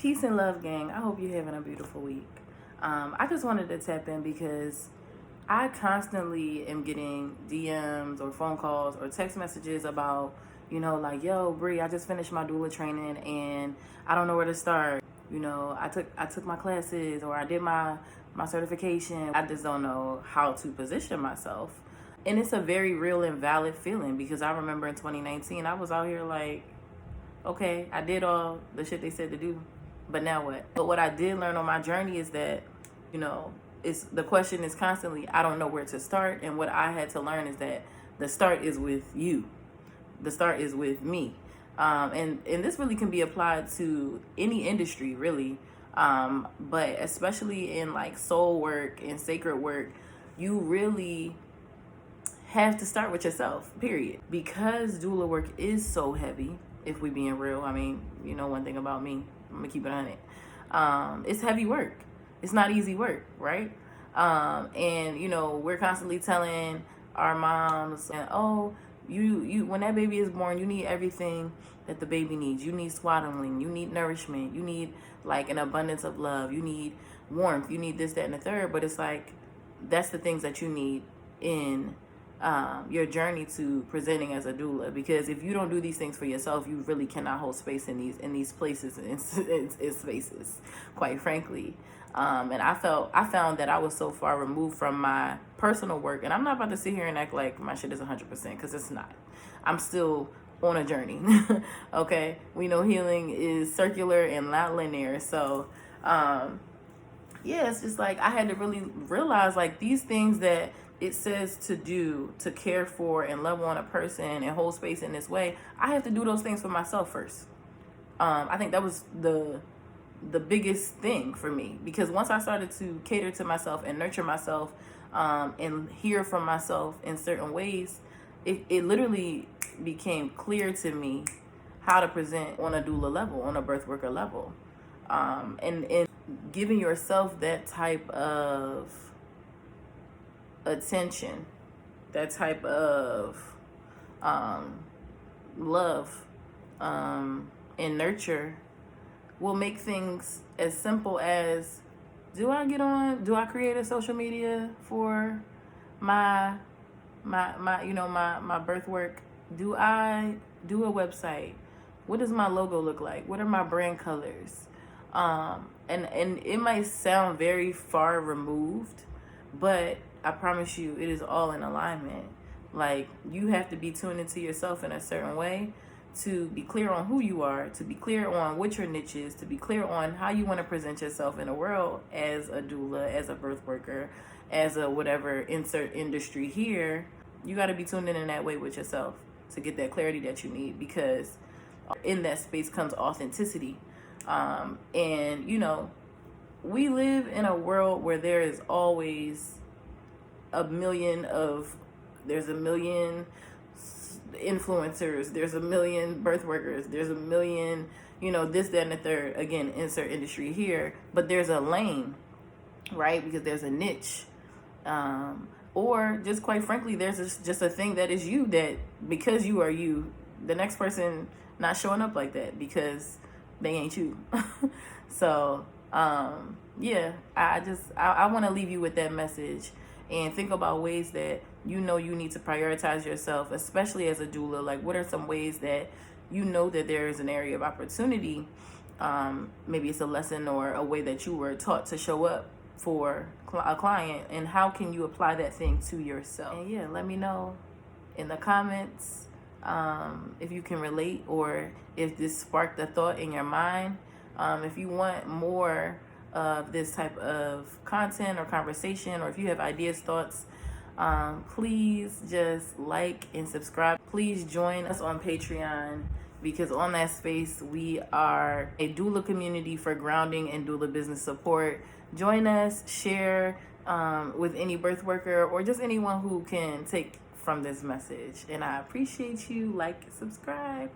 Peace and love, gang. I hope you're having a beautiful week. I just wanted to tap in because I constantly am getting DMs or phone calls or text messages about, like, yo, Bree, I just finished my doula training and I don't know where to start. I took my classes or I did my certification. I just don't know how to position myself. And it's a very real and valid feeling because I remember in 2019, I was out here like, okay, I did all the shit they said to do, but now what? But what I did learn on my journey is that, it's the question is constantly, I don't know where to start. And what I had to learn is that the start is with you. The start is with me. And this really can be applied to any industry, really. But especially in like soul work and sacred work, you really have to start with yourself, period. Because doula work is so heavy, if we being real, I mean, one thing about me, I'm gonna keep it on it. It's heavy work. It's not easy work, right? And we're constantly telling our moms, oh, you when that baby is born, you need everything that the baby needs. You need swaddling, you need nourishment, you need like an abundance of love, you need warmth, you need this, that, and the third. But it's like that's the things that you need in your journey to presenting as a doula, because if you don't do these things for yourself, you really cannot hold space in these places and in spaces, quite frankly. And I found that I was so far removed from my personal work, and I'm not about to sit here and act like my shit is 100%, because it's not. I'm still on a journey. Okay, we know healing is circular and not linear, so it's just like I had to really realize like these things that it says to do, to care for and love on a person and hold space in this way, I have to do those things for myself first. I think that was the biggest thing for me, because once I started to cater to myself and nurture myself and hear from myself in certain ways, it literally became clear to me how to present on a doula level, on a birth worker level, and giving yourself that type of attention, that type of love and nurture will make things as simple as, do I create a social media for my birth work? Do I do a website? What does my logo look like? What are my brand colors? And it might sound very far removed, but I promise you, it is all in alignment. Like, you have to be tuned into yourself in a certain way to be clear on who you are, to be clear on what your niche is, to be clear on how you want to present yourself in the world as a doula, as a birth worker, as a whatever insert industry here. You got to be tuned in that way with yourself to get that clarity that you need, because in that space comes authenticity. And, we live in a world where there is always there's a million influencers, there's a million birth workers, there's a million, this, that, and the third, again, insert industry here, but there's a lane, right? Because there's a niche, or just quite frankly, there's just a thing that is you, that because you are you, the next person not showing up like that because they ain't you. So, I want to leave you with that message and think about ways that you need to prioritize yourself, especially as a doula. Like, what are some ways that that there is an area of opportunity? Maybe it's a lesson or a way that you were taught to show up for a client, and how can you apply that thing to yourself? And let me know in the comments if you can relate, or if this sparked a thought in your mind. If you want more of this type of content or conversation, or if you have ideas, thoughts, please just like and subscribe. Please join us on Patreon, because on that space we are a doula community for grounding and doula business support. Join us, share with any birth worker or just anyone who can take from this message, and I appreciate you. Like, subscribe.